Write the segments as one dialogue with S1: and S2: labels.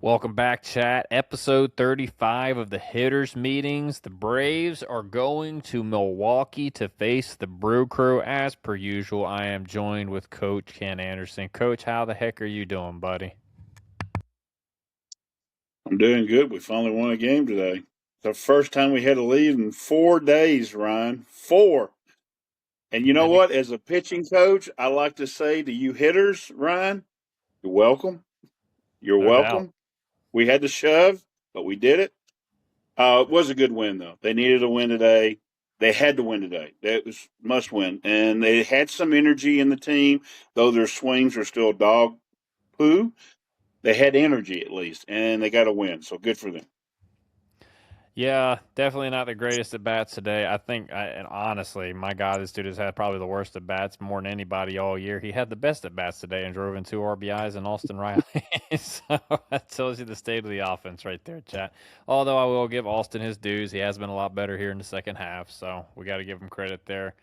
S1: Welcome back, chat. Episode 35 of the Hitters Meetings. The Braves are going to Milwaukee to face the Brew Crew. As per usual, I am joined with Coach Ken Anderson. Coach, how the heck are you doing, buddy?
S2: I'm doing good. We finally won a game today. The first time we had a lead in 4 days, Ryan. Four. And you know
S1: And
S2: what? As a pitching coach, I like to say to you hitters, Ryan, you're welcome. You're
S1: no doubt.
S2: welcome. We had to shove, but we did it. It was a good win, though. They needed a win today. They had to win today. That was must win. And they had some energy in the team, though their swings are still dog poo. They had energy at least, and they got a win. So good for them.
S1: Yeah, definitely not the greatest at bats today. And honestly, my God, this dude has had probably the worst at bats more than anybody all year. He had the best at bats today and drove in 2 RBIs and Austin Riley. So that tells you the state of the offense right there, chat. Although I will give Austin his dues. He has been a lot better here in the second half. So we got to give him credit there.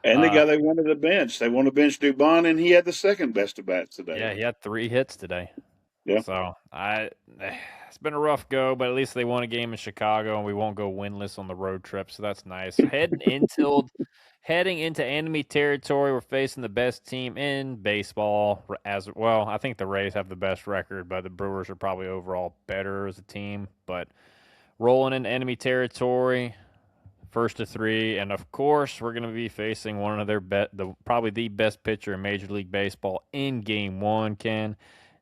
S2: And the
S1: Uh,
S2: guy they wanted to bench. They want to bench Dubon, and he had the second best at bats today.
S1: yeah, he had 3 hits today.
S2: Yeah.
S1: So it's been a rough go, but at least they won a game in Chicago, and we won't go winless on the road trip, so that's nice. Heading into enemy territory, we're facing the best team in baseball. As well, I think the Rays have the best record, but the Brewers are probably overall better as a team. But rolling into enemy territory, first to three, and of course, we're going to be facing one of probably the best pitcher in Major League Baseball in Game One, Ken,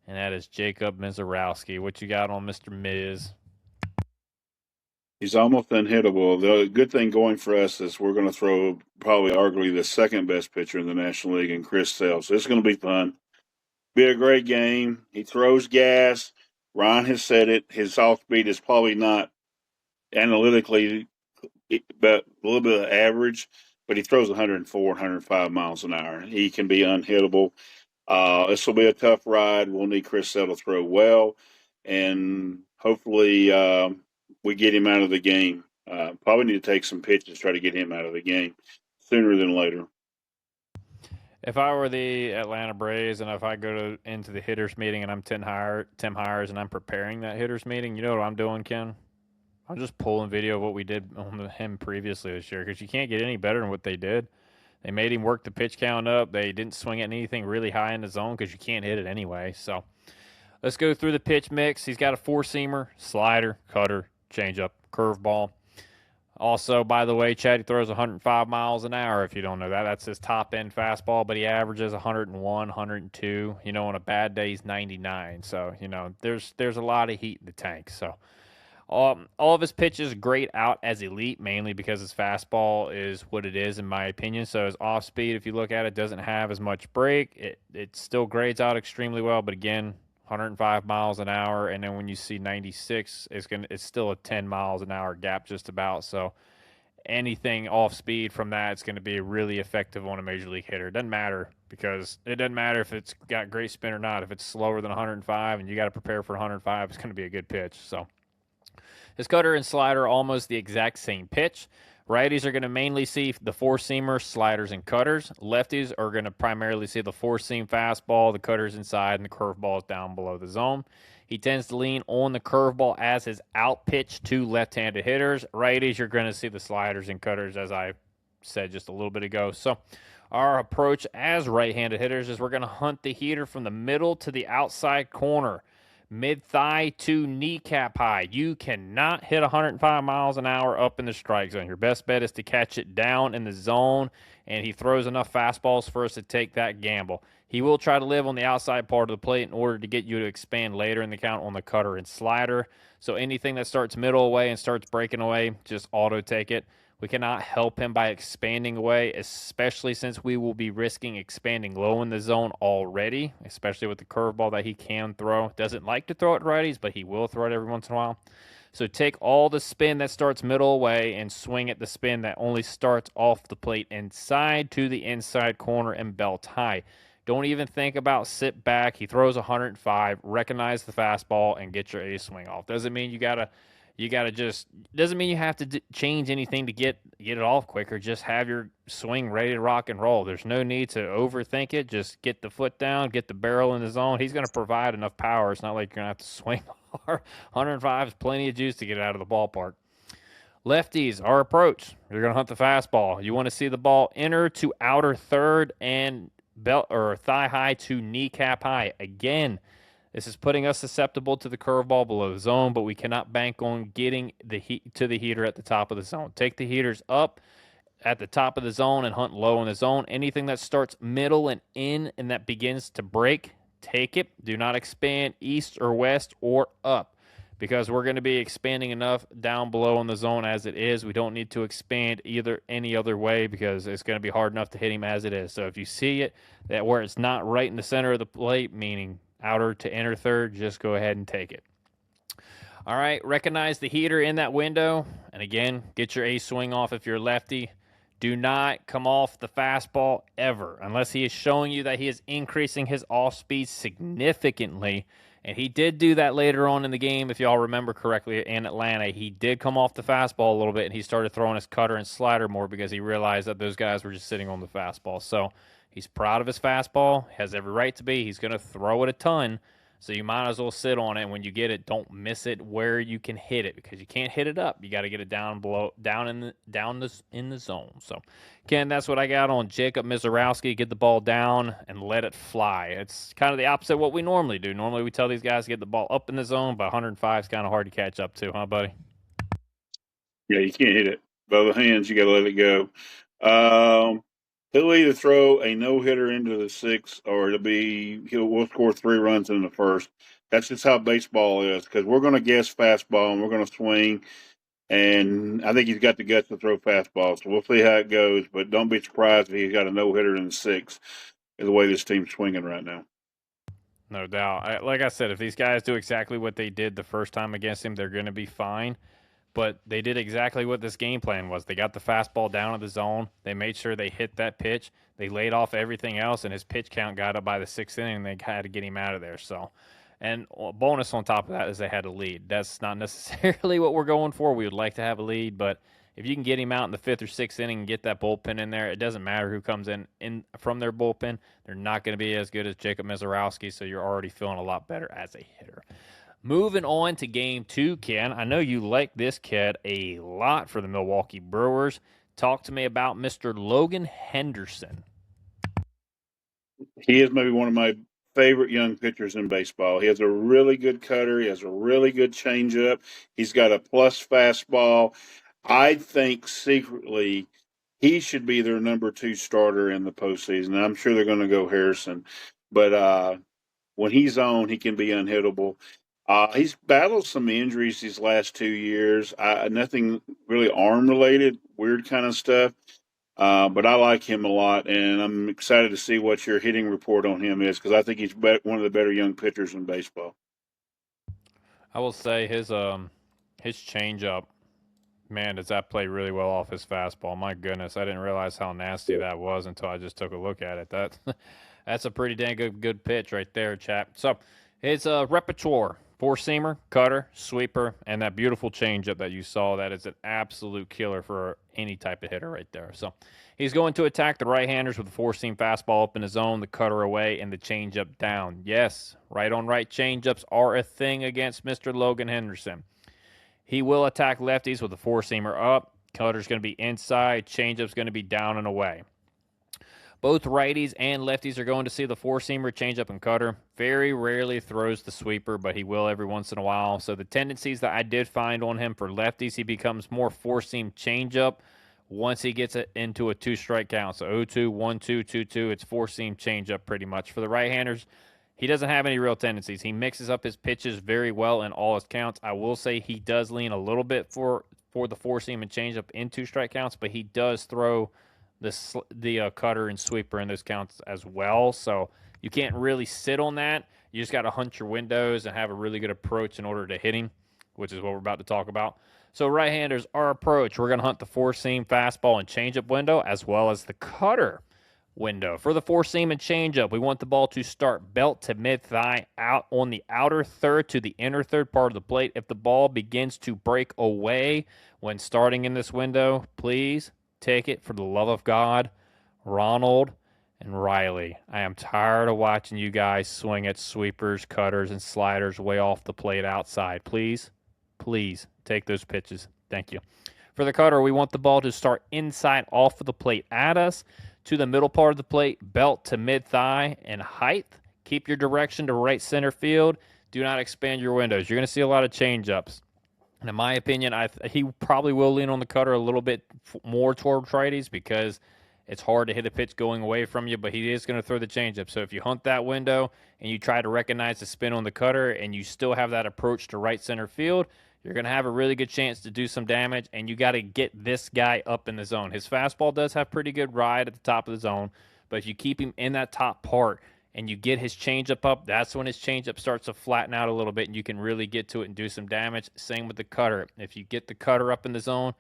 S1: and that is Jacob Misiorowski. What you got on Mr. Miz?
S2: He's almost unhittable. The good thing going for us is we're going to throw probably arguably the second best pitcher in the National League in Chris Sale. So it's going to be fun. Be a great game. He throws gas. Ron has said it. His off speed is probably not analytically, but a little bit of average, but he throws 104, 105 miles an hour. He can be unhittable. This will be a tough ride. We'll need Chris Sale to throw well, and hopefully we get him out of the game. Probably need to take some pitches, try to get him out of the game sooner than later.
S1: If I were the Atlanta Braves and if I into the hitters meeting and I'm Tim Hires and I'm preparing that hitters meeting, you know what I'm doing, Ken? I'm just pulling video of what we did on him previously this year because you can't get any better than what they did. They made him work the pitch count up. They didn't swing at anything really high in the zone because you can't hit it anyway. So let's go through the pitch mix. He's got a four-seamer, slider, cutter, changeup, curveball. Also, by the way, Chad, he throws 105 miles an hour. If you don't know that, that's his top end fastball, but he averages 101, 102. You know, on a bad day, he's 99. So, there's a lot of heat in the tank. So, all of his pitches great out as elite, mainly because his fastball is what it is, in my opinion. So his off speed, if you look at it, doesn't have as much break. It still grades out extremely well, but again, 105 miles an hour, and then when you see 96, it's still a 10 miles an hour gap just about. So anything off speed from that, it's going to be really effective on a major league hitter. It doesn't matter because it doesn't matter if it's got great spin or not. If it's slower than 105 and you got to prepare for 105, it's going to be a good pitch. So his cutter and slider are almost the exact same pitch. Righties are going to mainly see the four-seamers, sliders, and cutters. Lefties are going to primarily see the four-seam fastball, the cutters inside, and the curveball is down below the zone. He tends to lean on the curveball as his out pitch to left-handed hitters. Righties, you're going to see the sliders and cutters, as I said just a little bit ago. So our approach as right-handed hitters is we're going to hunt the heater from the middle to the outside corner, mid-thigh to kneecap high. You cannot hit 105 miles an hour up in the strike zone. Your best bet is to catch it down in the zone, and he throws enough fastballs for us to take that gamble. He will try to live on the outside part of the plate in order to get you to expand later in the count on the cutter and slider. So anything that starts middle away and starts breaking away, just auto take it. We cannot help him by expanding away, especially since we will be risking expanding low in the zone already, especially with the curveball that he can throw. Doesn't like to throw it righties, but he will throw it every once in a while. So take all the spin that starts middle away and swing at the spin that only starts off the plate inside to the inside corner and belt high. Don't even think about sit back. He throws 105, recognize the fastball, and get your A swing off. Doesn't mean you got to You got to just doesn't mean you have to change anything to get it off quicker. Just have your swing ready to rock and roll. There's no need to overthink it. Just get the foot down, get the barrel in the zone. He's going to provide enough power. It's not like you're going to have to swing hard. 105 is plenty of juice to get out of the ballpark. Lefties, our approach. You're going to hunt the fastball. You want to see the ball inner to outer third and belt or thigh high to kneecap high. Again, this is putting us susceptible to the curveball below the zone, but we cannot bank on getting the heat to the heater at the top of the zone. Take the heaters up at the top of the zone and hunt low in the zone. Anything that starts middle and in and that begins to break, take it. Do not expand east or west or up because we're going to be expanding enough down below in the zone as it is. We don't need to expand either any other way because it's going to be hard enough to hit him as it is. So if you see it that where it's not right in the center of the plate, meaning outer to inner third, just go ahead and take it. All right, recognize the heater in that window. And again, get your ace swing off if you're lefty. Do not come off the fastball ever unless he is showing you that he is increasing his off speed significantly. And he did do that later on in the game, if y'all remember correctly, in Atlanta. He did come off the fastball a little bit, and he started throwing his cutter and slider more because he realized that those guys were just sitting on the fastball. So he's proud of his fastball, has every right to be. He's going to throw it a ton, so you might as well sit on it. And when you get it, don't miss it where you can hit it because you can't hit it up. You got to get it down below, down in the zone. So, Ken, that's what I got on Jacob Misiorowski. Get the ball down and let it fly. It's kind of the opposite of what we normally do. Normally we tell these guys to get the ball up in the zone, but 105 is kind of hard to catch up to, huh, buddy?
S2: Yeah, you can't hit it. Both hands, you got to let it go. He'll either throw a no hitter into the sixth, or we'll score 3 runs in the first. That's just how baseball is because we're going to guess fastball and we're going to swing. And I think he's got the guts to throw fastballs. So we'll see how it goes. But don't be surprised if he's got a no hitter in the sixth. The way this team's swinging right now.
S1: No doubt. Like I said, if these guys do exactly what they did the first time against him, they're going to be fine. But they did exactly what this game plan was. They got the fastball down in the zone. They made sure they hit that pitch. They laid off everything else, and his pitch count got up by the 6th inning, and they had to get him out of there. So, and a bonus on top of that is they had a lead. That's not necessarily what we're going for. We would like to have a lead, but if you can get him out in the 5th or 6th inning and get that bullpen in there, it doesn't matter who comes in from their bullpen. They're not going to be as good as Jacob Misiorowski, so you're already feeling a lot better as a hitter. Moving on to game 2, Ken. I know you like this kid a lot for the Milwaukee Brewers. Talk to me about Mr. Logan Henderson.
S2: He is maybe one of my favorite young pitchers in baseball. He has a really good cutter. He has a really good changeup. He's got a plus fastball. I think secretly he should be their number 2 starter in the postseason. I'm sure they're going to go Harrison. But when he's on, he can be unhittable. He's battled some injuries these last 2 years. Nothing really arm related, weird kind of stuff. But I like him a lot, and I'm excited to see what your hitting report on him is because I think he's one of the better young pitchers in baseball.
S1: I will say his changeup, man, does that play really well off his fastball? My goodness, I didn't realize how nasty that was until I just took a look at it. That's a pretty dang good pitch right there, chap. So his repertoire. 4-seamer, cutter, sweeper, and that beautiful changeup that you saw. That is an absolute killer for any type of hitter right there. So he's going to attack the right-handers with a 4-seam fastball up in the zone, the cutter away, and the changeup down. Yes, right-on-right changeups are a thing against Mr. Logan Henderson. He will attack lefties with a 4-seamer up. Cutter's going to be inside. Changeup's going to be down and away. Both righties and lefties are going to see the 4-seamer, changeup, and cutter. Very rarely throws the sweeper, but he will every once in a while. So the tendencies that I did find on him for lefties, he becomes more 4-seam changeup once he gets it into a 2-strike count. So 0-2, 1-2, 2-2, it's 4-seam changeup pretty much. For the right-handers, he doesn't have any real tendencies. He mixes up his pitches very well in all his counts. I will say he does lean a little bit for the 4-seam and changeup in 2-strike counts, but he does throw the cutter and sweeper in those counts as well. So you can't really sit on that. You just got to hunt your windows and have a really good approach in order to hit him, which is what we're about to talk about. So right-handers, our approach, we're going to hunt the 4-seam fastball and changeup window as well as the cutter. window. For the four-seam and changeup, we want the ball to start belt to mid-thigh out on the outer third to the inner third part of the plate. If the ball begins to break away when starting in this window, please take it for the love of God, Ronald and Riley. I am tired of watching you guys swing at sweepers, cutters, and sliders way off the plate outside. Please, please take those pitches. Thank you. For the cutter, we want the ball to start inside off of the plate at us to the middle part of the plate, belt to mid-thigh and height. Keep your direction to right center field. Do not expand your windows. You're going to see a lot of change-ups. And in my opinion, he probably will lean on the cutter a little bit more toward righties because it's hard to hit a pitch going away from you, but he is going to throw the changeup. So if you hunt that window and you try to recognize the spin on the cutter and you still have that approach to right center field, you're going to have a really good chance to do some damage, and you got to get this guy up in the zone. His fastball does have pretty good ride at the top of the zone, but if you keep him in that top part and you get his changeup up, that's when his changeup starts to flatten out a little bit, and you can really get to it and do some damage. Same with the cutter. If you get the cutter up in the zone,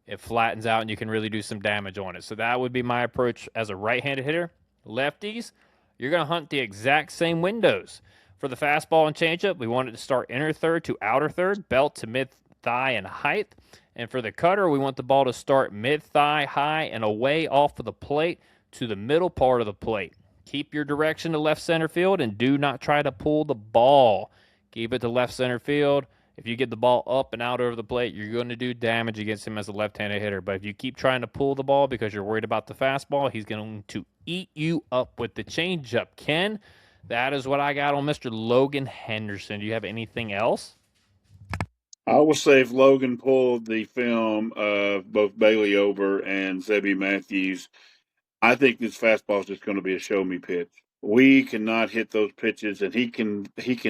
S1: it flattens out, and you can really do some damage on it. So that would be my approach as a right-handed hitter. Lefties, you're going to hunt the exact same windows. For the fastball and changeup, we want it to start inner third to outer third, belt to mid-thigh and height. And for the cutter, we want the ball to start mid-thigh high and away off of the plate to the middle part of the plate. Keep your direction to left center field and do not try to pull the ball. Keep it to left center field. If you get the ball up and out over the plate, you're going to do damage against him as a left-handed hitter. But if you keep trying to pull the ball because you're worried about the fastball, he's going to eat you up with the changeup. Ken, that is what I got on Mr. Logan Henderson. Do you have anything else?
S2: I will say if Logan pulled the film of both Bailey Ober and Zebby Matthews, I think this fastball is just going to be a show me pitch. We cannot hit those pitches, and he can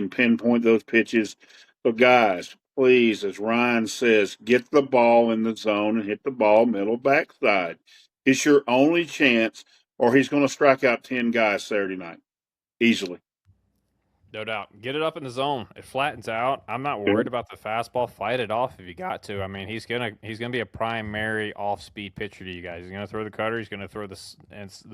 S2: pinpoint those pitches. So, guys, please, as Ryan says, get the ball in the zone and hit the ball middle backside. It's your only chance, or he's going to strike out 10 guys Saturday night easily.
S1: No doubt. Get it up in the zone. It flattens out. I'm not worried about the fastball. Fight it off if you got to. I mean, he's gonna be a primary off-speed pitcher to you guys. He's gonna throw the cutter. He's gonna throw the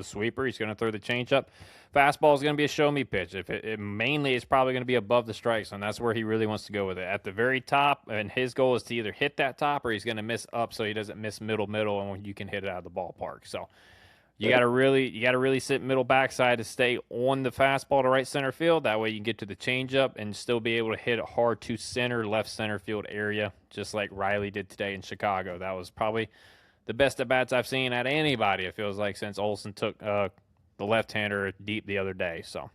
S1: sweeper. He's gonna throw the changeup. Fastball is gonna be a show-me pitch. If it mainly is probably gonna be above the strike zone. That's where he really wants to go with it. At the very top, and his goal is to either hit that top or he's gonna miss up so he doesn't miss middle, and you can hit it out of the ballpark. So. You got to really sit middle backside to stay on the fastball to right center field. That way you can get to the changeup and still be able to hit it hard to center, left center field area, just like Riley did today in Chicago. That was probably the best at-bats I've seen at anybody, it feels like, since Olsen took the left-hander deep the other day. So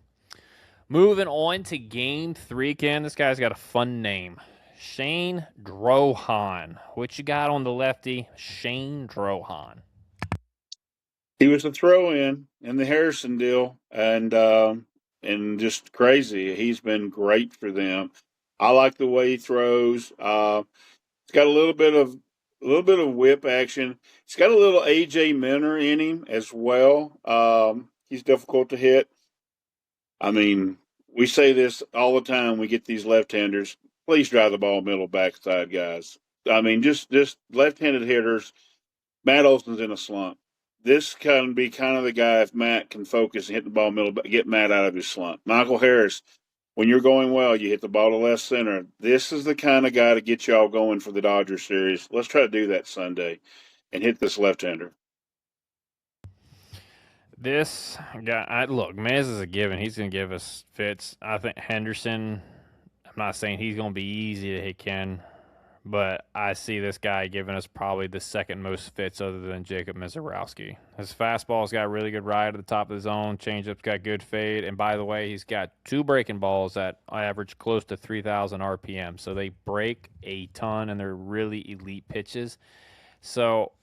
S1: moving on to Game 3, Ken. This guy's got a fun name. Shane Drohan. What you got on the lefty? Shane Drohan.
S2: He was a throw-in the Harrison deal, and just crazy. He's been great for them. I like the way he throws. He's got a little bit of whip action. He's got a little AJ Minter in him as well. He's difficult to hit. I mean, we say this all the time. We get these left-handers. Please drive the ball middle backside, guys. I mean, just left-handed hitters. Matt Olson's in a slump. This can be kind of the guy if Matt can focus and hit the ball middle, get Matt out of his slump. Michael Harris, when you're going well, you hit the ball to left center. This is the kind of guy to get y'all going for the Dodgers series. Let's try to do that Sunday and hit this left-hander.
S1: This guy, look, Mez is a given. He's going to give us fits. I think Henderson, I'm not saying he's going to be easy to hit, Ken, but I see this guy giving us probably the second most fits other than Jacob Misiorowski. His fastball's got really good ride at the top of the zone. Changeup's got good fade. And by the way, he's got two breaking balls that average close to 3,000 RPM. So they break a ton, and they're really elite pitches. So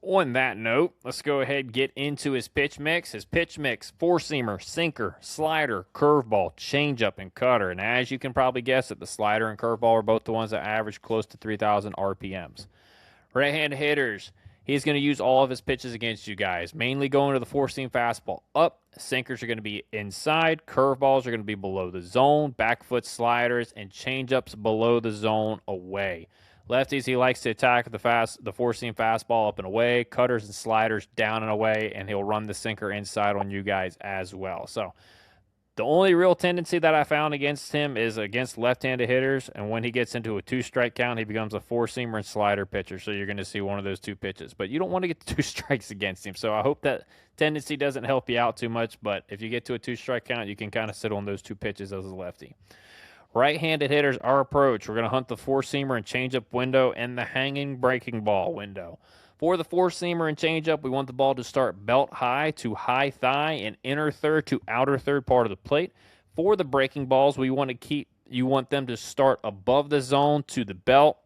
S1: on that note, let's go ahead and get into his pitch mix. His pitch mix, four-seamer, sinker, slider, curveball, changeup, and cutter. And as you can probably guess it, the slider and curveball are both the ones that average close to 3,000 RPMs. Right-handed hitters, he's going to use all of his pitches against you guys, mainly going to the four-seam fastball up. Sinkers are going to be inside. Curveballs are going to be below the zone. Back foot sliders and changeups below the zone away. Lefties, he likes to attack the four-seam fastball up and away, cutters and sliders down and away, and he'll run the sinker inside on you guys as well. So the only real tendency that I found against him is against left-handed hitters, and when he gets into a two-strike count, he becomes a four-seamer and slider pitcher, so you're going to see one of those two pitches. But you don't want to get two strikes against him, so I hope that tendency doesn't help you out too much, but if you get to a two-strike count, you can kind of sit on those two pitches as a lefty. Right-handed hitters, our approach, we're going to hunt the four-seamer and changeup window and the hanging breaking ball window. For the four-seamer and changeup, we want the ball to start belt high to high thigh and inner third to outer third part of the plate. For the breaking balls, you want them to start above the zone to the belt,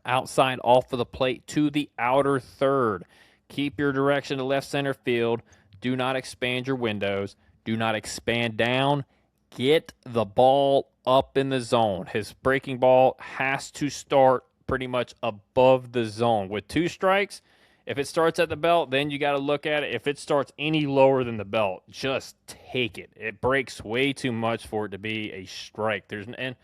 S1: outside off of the plate to the outer third. Keep your direction to left center field. Do not expand your windows. Do not expand down. Get the ball up in the zone. His breaking ball has to start pretty much above the zone. With two strikes, if it starts at the belt, then you got to look at it. If it starts any lower than the belt, just take it. It breaks way too much for it to be a strike. And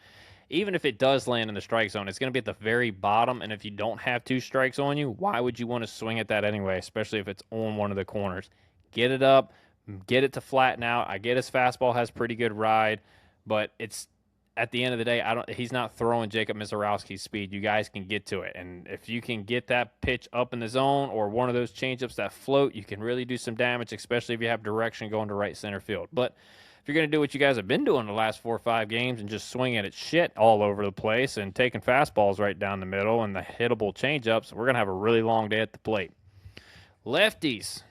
S1: even if it does land in the strike zone, it's going to be at the very bottom. And if you don't have two strikes on you, why would you want to swing at that anyway, especially if it's on one of the corners? Get it up, get it to flatten out. I get his fastball has pretty good ride, but it's at the end of the day, he's not throwing Jacob Misiorowski's speed. You guys can get to it. And if you can get that pitch up in the zone or one of those changeups that float, you can really do some damage, especially if you have direction going to right center field. But if you're going to do what you guys have been doing the last 4 or 5 games and just swinging at shit all over the place and taking fastballs right down the middle and the hittable changeups, we're going to have a really long day at the plate. Lefties,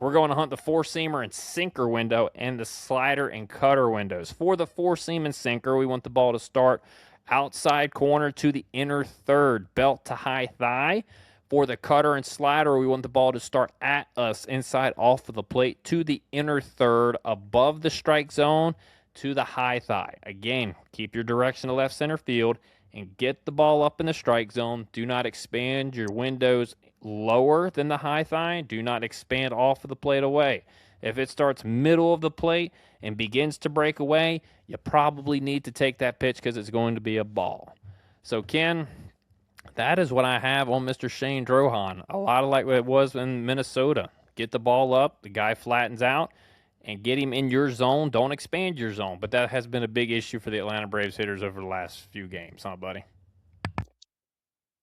S1: we're going to hunt the four-seamer and sinker window and the slider and cutter windows. For the four-seam and sinker, we want the ball to start outside corner to the inner third, belt to high thigh. For the cutter and slider, we want the ball to start at us inside off of the plate to the inner third, above the strike zone to the high thigh. Again, keep your direction to left center field and get the ball up in the strike zone. Do not expand your windows lower than the high thigh. Do not expand off of the plate away. If it starts middle of the plate and begins to break away, you probably need to take that pitch because it's going to be a ball. So, Ken, that is what I have on Mr. Shane Drohan. A lot of like what it was in Minnesota. Get the ball up, the guy flattens out, and get him in your zone. Don't expand your zone. But that has been a big issue for the Atlanta Braves hitters over the last few games, huh, buddy?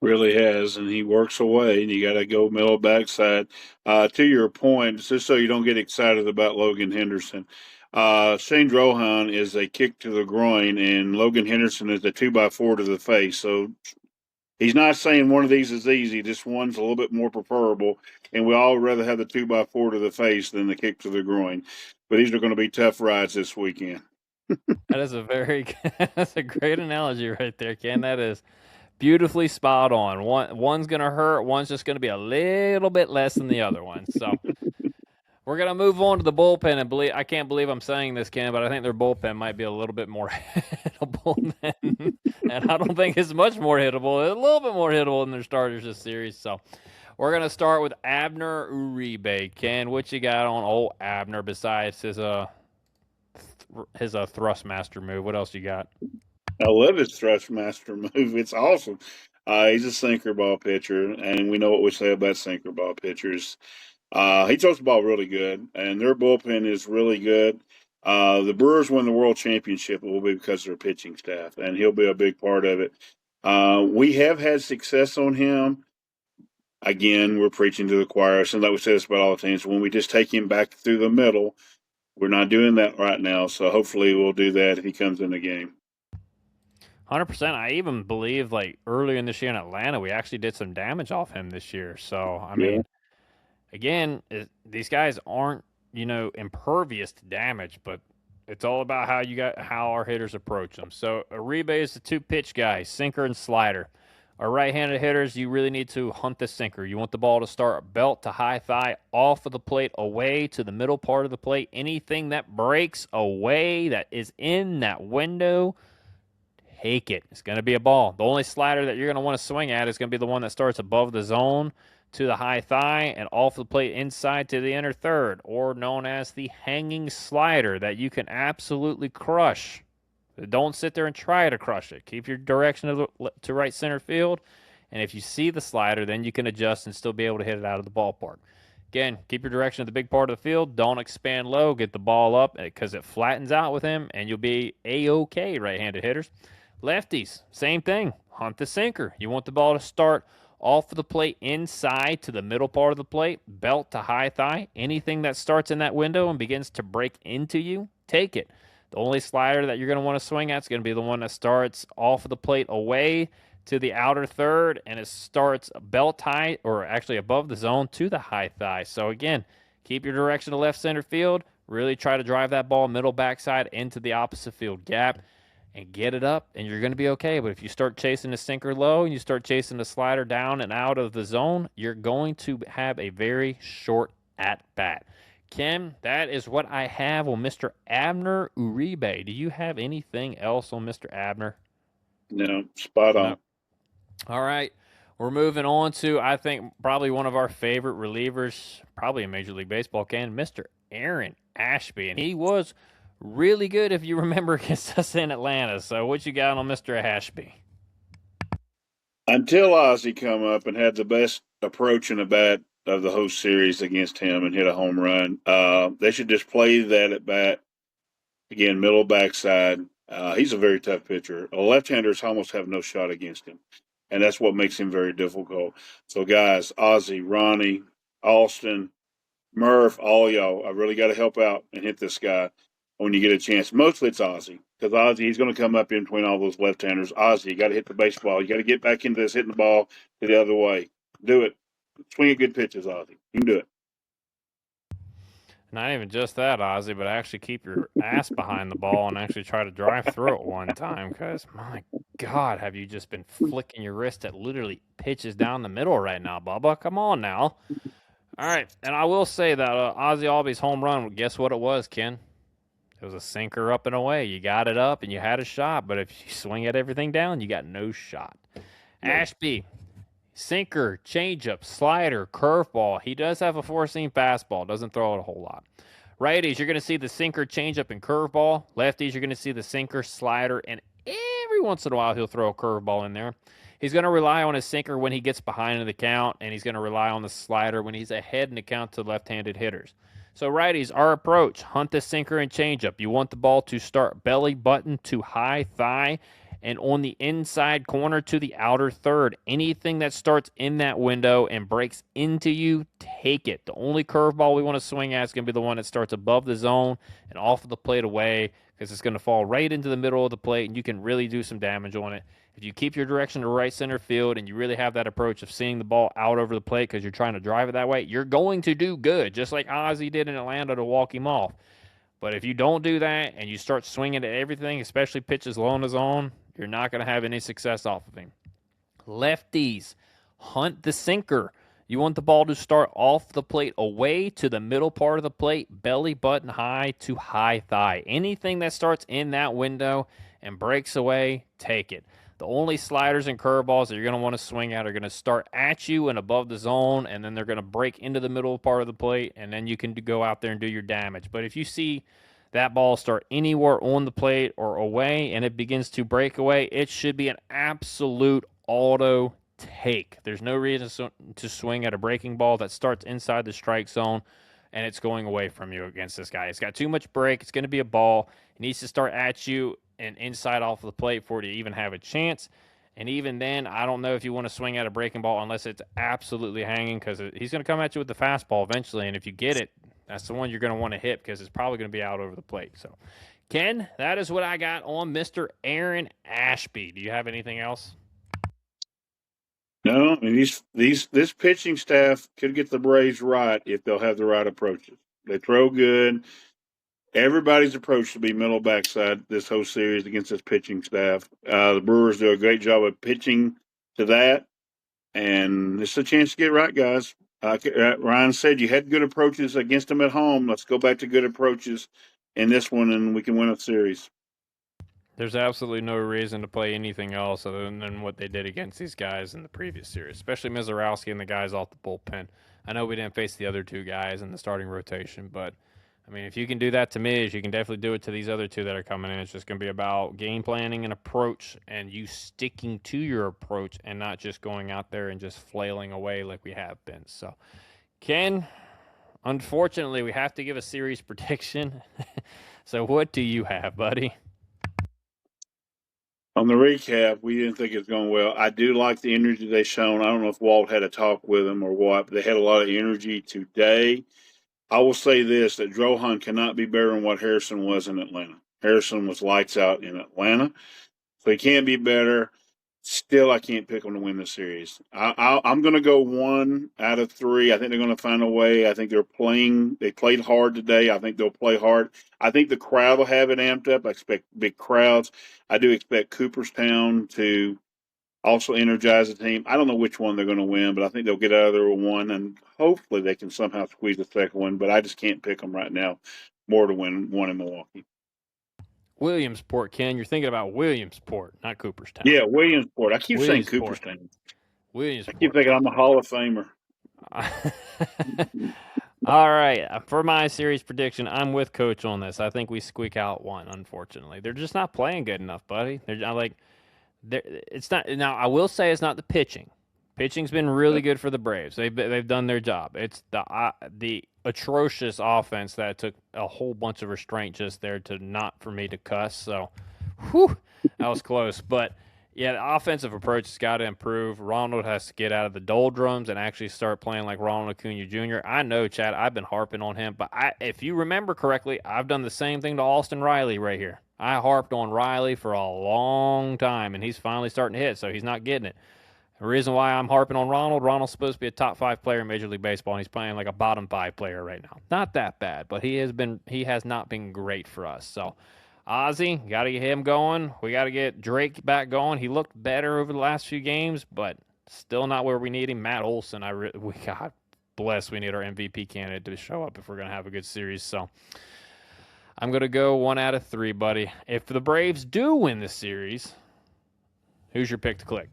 S2: Really has, and he works away, and you got to go middle backside. To your point, just so you don't get excited about Logan Henderson, Shane Drohan is a kick to the groin, and Logan Henderson is a 2x4 to the face. So he's not saying one of these is easy. This one's a little bit more preferable, and we all rather have the 2x4 to the face than the kick to the groin. But these are going to be tough rides this weekend.
S1: That is that's a great analogy right there, Ken. That is beautifully spot on. One's going to hurt. One's just going to be a little bit less than the other one. So we're going to move on to the bullpen. And I can't believe I'm saying this, Ken, but I think their bullpen might be a little bit more hittable and I don't think it's much more hittable. It's a little bit more hittable than their starters this series. So we're going to start with Abner Uribe. Ken, what you got on old Abner besides his Thrustmaster move? What else you got?
S2: I love his Thrustmaster move. It's awesome. He's a sinker ball pitcher, and we know what we say about sinker ball pitchers. He throws the ball really good, and their bullpen is really good. The Brewers win the World Championship. It will be because of their pitching staff, and he'll be a big part of it. We have had success on him. Again, we're preaching to the choir. So like we say this about all the teams, when we just take him back through the middle, we're not doing that right now. So hopefully we'll do that if he comes in the game.
S1: 100%. I even believe like earlier in this year in Atlanta, we actually did some damage off him this year. So, I mean, again, these guys aren't, impervious to damage, but it's all about how our hitters approach them. So, Uribe is the 2-pitch guy, sinker and slider. Our right-handed hitters, you really need to hunt the sinker. You want the ball to start belt to high thigh, off of the plate, away to the middle part of the plate. Anything that breaks away that is in that window, take it. It's going to be a ball. The only slider that you're going to want to swing at is going to be the one that starts above the zone to the high thigh and off the plate inside to the inner third, or known as the hanging slider that you can absolutely crush Don't sit there and try to crush it. Keep your direction to right center field, and if you see the slider, then you can adjust and still be able to hit it out of the ballpark. Again, keep your direction at the big part of the field. Don't expand low. Get the ball up because it flattens out with him, and you'll be A-OK right-handed hitters. Lefties, same thing. Hunt the sinker. You want the ball to start off of the plate inside to the middle part of the plate, belt to high thigh. Anything that starts in that window and begins to break into you, take it. The only slider that you're going to want to swing at is going to be the one that starts off of the plate away to the outer third, and it starts belt high, or actually above the zone, to the high thigh. So again, keep your direction to left center field. Really try to drive that ball middle backside into the opposite field gap and get it up, and you're going to be okay. But if you start chasing the sinker low and you start chasing the slider down and out of the zone, you're going to have a very short at-bat. Ken, that is what I have on Mr. Abner Uribe. Do you have anything else on Mr. Abner?
S2: No, spot on.
S1: No. All right. We're moving on to, I think, probably one of our favorite relievers, probably in Major League Baseball, Ken, Mr. Aaron Ashby. And he was really good, if you remember, against us in Atlanta. So what you got on Mr. Ashby?
S2: Until Ozzie come up and had the best approach in the bat of the whole series against him and hit a home run, they should just play that at bat. Again, middle backside. He's a very tough pitcher. Left-handers almost have no shot against him, and that's what makes him very difficult. So, guys, Ozzie, Ronnie, Austin, Murph, all y'all, I really got to help out and hit this guy when you get a chance. Mostly it's Ozzie, because Ozzie, he's going to come up in between all those left-handers. Ozzie, you got to hit the baseball. You got to get back into this, hitting the ball to the other way. Do it. Swing at good pitches, Ozzie. You can do it.
S1: Not even just that, Ozzie, but actually keep your ass behind the ball and actually try to drive through it one time, because, my God, have you just been flicking your wrist at literally pitches down the middle right now, Bubba? Come on now. All right, and I will say that Ozzie Albies home run, guess what it was, Ken? It was a sinker up and away. You got it up and you had a shot, but if you swing at everything down, you got no shot. Ashby, sinker, changeup, slider, curveball. He does have a four-seam fastball. Doesn't throw it a whole lot. Righties, you're going to see the sinker, changeup, and curveball. Lefties, you're going to see the sinker, slider, and every once in a while he'll throw a curveball in there. He's going to rely on his sinker when he gets behind in the count, and he's going to rely on the slider when he's ahead in the count to left-handed hitters. So, righties, our approach, hunt the sinker and changeup. You want the ball to start belly button to high thigh, and on the inside corner to the outer third. Anything that starts in that window and breaks into you, take it. The only curveball we want to swing at is going to be the one that starts above the zone and off of the plate away, because it's going to fall right into the middle of the plate, and you can really do some damage on it. If you keep your direction to right center field and you really have that approach of seeing the ball out over the plate because you're trying to drive it that way, you're going to do good, just like Ozzie did in Atlanta to walk him off. But if you don't do that and you start swinging at everything, especially pitches low on his own, you're not going to have any success off of him. Lefties, hunt the sinker. You want the ball to start off the plate away to the middle part of the plate, belly button high to high thigh. Anything that starts in that window and breaks away, take it. The only sliders and curveballs that you're going to want to swing at are going to start at you and above the zone, and then they're going to break into the middle part of the plate, and then you can go out there and do your damage. But if you see that ball start anywhere on the plate or away and it begins to break away, it should be an absolute auto take. There's no reason to swing at a breaking ball that starts inside the strike zone and it's going away from you against this guy. It's got too much break. It's going to be a ball. It needs to start at you and inside off of the plate for it to even have a chance. And even then, I don't know if you want to swing at a breaking ball unless it's absolutely hanging, because he's going to come at you with the fastball eventually. And if you get it, that's the one you're going to want to hit, because it's probably going to be out over the plate. So, Ken, that is what I got on Mr. Aaron Ashby. Do you have anything else?
S2: No, I mean, this pitching staff could get the Braves right if they'll have the right approaches. They throw good. Everybody's approach to be middle backside this whole series against this pitching staff. The Brewers do a great job of pitching to that, and it's a chance to get right, guys. Ryan said you had good approaches against them at home. Let's go back to good approaches in this one, and we can win a series.
S1: There's absolutely no reason to play anything else other than what they did against these guys in the previous series, especially Misiorowski and the guys off the bullpen. I know we didn't face the other two guys in the starting rotation, but I mean, if you can do that to Miz, you can definitely do it to these other two that are coming in. It's just going to be about game planning and approach and you sticking to your approach and not just going out there and just flailing away like we have been. So, Ken, unfortunately, we have to give a series prediction. So, what do you have, buddy?
S2: On the recap, we didn't think it was going well. I do like the energy they shown. I don't know if Walt had a talk with them or what, but they had a lot of energy today. I will say this, that Drohan cannot be better than what Harrison was in Atlanta. Harrison was lights out in Atlanta, so he can't be better. Still, I can't pick them to win the series. I'm going to go 1 out of 3. I think they're going to find a way. I think they're playing. They played hard today. I think they'll play hard. I think the crowd will have it amped up. I expect big crowds. I do expect Cooperstown to also energize the team. I don't know which one they're going to win, but I think they'll get out of there with one, and hopefully they can somehow squeeze the second one. But I just can't pick them right now. More to win one in Milwaukee.
S1: Williamsport, Ken. You're thinking about Williamsport, not Cooperstown.
S2: Yeah, Williamsport. I keep saying Cooperstown.
S1: Williamsport.
S2: I keep thinking I'm a Hall of Famer.
S1: All right. For my series prediction, I'm with Coach on this. I think we squeak out one, unfortunately. They're just not playing good enough, buddy. It's not. Now, I will say it's not the pitching. Pitching's been really good for the Braves. They've done their job. It's the atrocious offense that took a whole bunch of restraint just there to not for me to cuss. So, whew, that was close. But yeah, the offensive approach has got to improve. Ronald has to get out of the doldrums and actually start playing like Ronald Acuna Jr. I know, Chad, I've been harping on him, but if you remember correctly, I've done the same thing to Austin Riley right here. I harped on Riley for a long time, and he's finally starting to hit, so he's not getting it. The reason why I'm harping on Ronald's supposed to be a top 5 player in Major League Baseball, and he's playing like a bottom 5 player right now. Not that bad, but he has not been great for us. So, Ozzie, got to get him going. We got to get Drake back going. He looked better over the last few games, but still not where we need him. Matt Olson, we got blessed. We need our MVP candidate to show up if we're going to have a good series. So, I'm going to go 1 out of 3, buddy. If the Braves do win the series, who's your pick to click?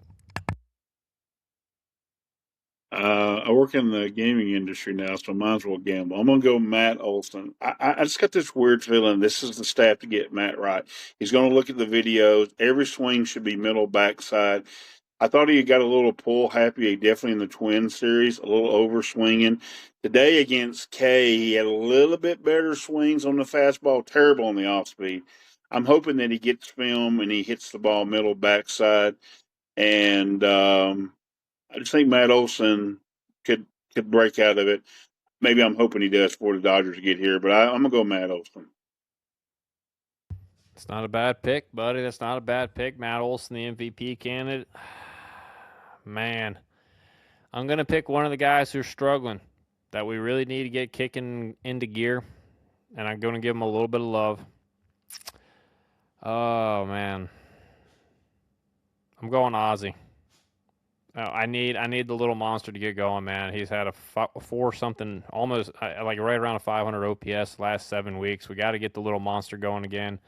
S2: I work in the gaming industry now, so I might as well gamble. I'm going to go Matt Olson. I just got this weird feeling this is the staff to get Matt right. He's going to look at the videos. Every swing should be middle backside. I thought he got a little pull happy, definitely in the Twin series, a little over swinging. Today against K, he had a little bit better swings on the fastball, terrible on the off speed. I'm hoping that he gets film and he hits the ball middle backside. And I just think Matt Olson could break out of it. Maybe I'm hoping he does for the Dodgers to get here, but I'm going to go Matt Olson.
S1: It's not a bad pick, buddy. That's not a bad pick. Matt Olson, the MVP candidate. Man, I'm going to pick one of the guys who's struggling that we really need to get kicking into gear, and I'm going to give him a little bit of love. Oh, man. I'm going Ozzie. I need the little monster to get going, man. He's had a 4 something, almost like right around a 500 OPS last 7 weeks. We got to get the little monster going again.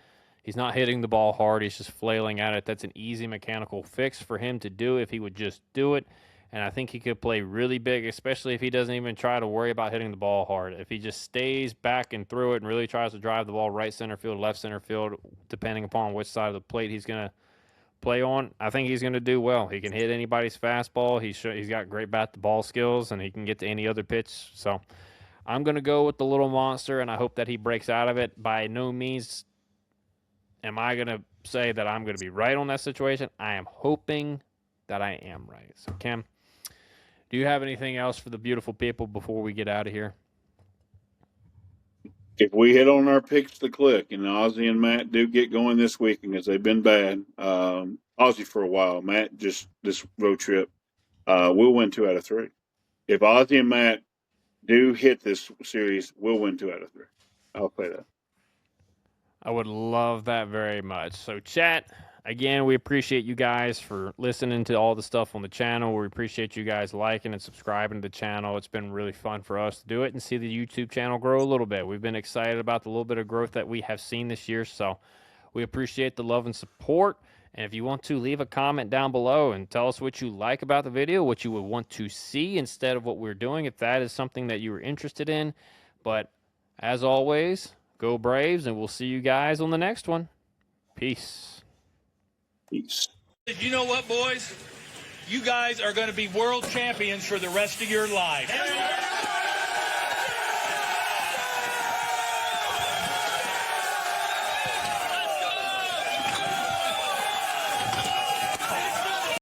S1: He's not hitting the ball hard. He's just flailing at it. That's an easy mechanical fix for him to do if he would just do it. And I think he could play really big, especially if he doesn't even try to worry about hitting the ball hard. If he just stays back and through it and really tries to drive the ball right center field, left center field, depending upon which side of the plate he's going to play on, I think he's going to do well. He can hit anybody's fastball. He's got great bat-to-ball skills, and he can get to any other pitch. So I'm going to go with the little monster, and I hope that he breaks out of it. By no means am I going to say that I'm going to be right on that situation. I am hoping that I am right. So, Kim, do you have anything else for the beautiful people before we get out of here?
S2: If we hit on our picks to click, and Ozzie and Matt do get going this weekend because they've been bad, Ozzie for a while, Matt just this road trip, we'll win 2 out of 3. If Ozzie and Matt do hit this series, we'll win 2 out of 3. I'll say that.
S1: I would love that very much. So, chat, again, we appreciate you guys for listening to all the stuff on the channel. We appreciate you guys liking and subscribing to the channel. It's been really fun for us to do it and see the YouTube channel grow a little bit. We've been excited about the little bit of growth that we have seen this year, so we appreciate the love and support. And if you want to, leave a comment down below and tell us what you like about the video, what you would want to see instead of what we're doing, if that is something that you were interested in. But As always, go Braves, and we'll see you guys on the next one. Peace.
S2: Peace.
S3: You know what, boys? You guys are going to be world champions for the rest of your life.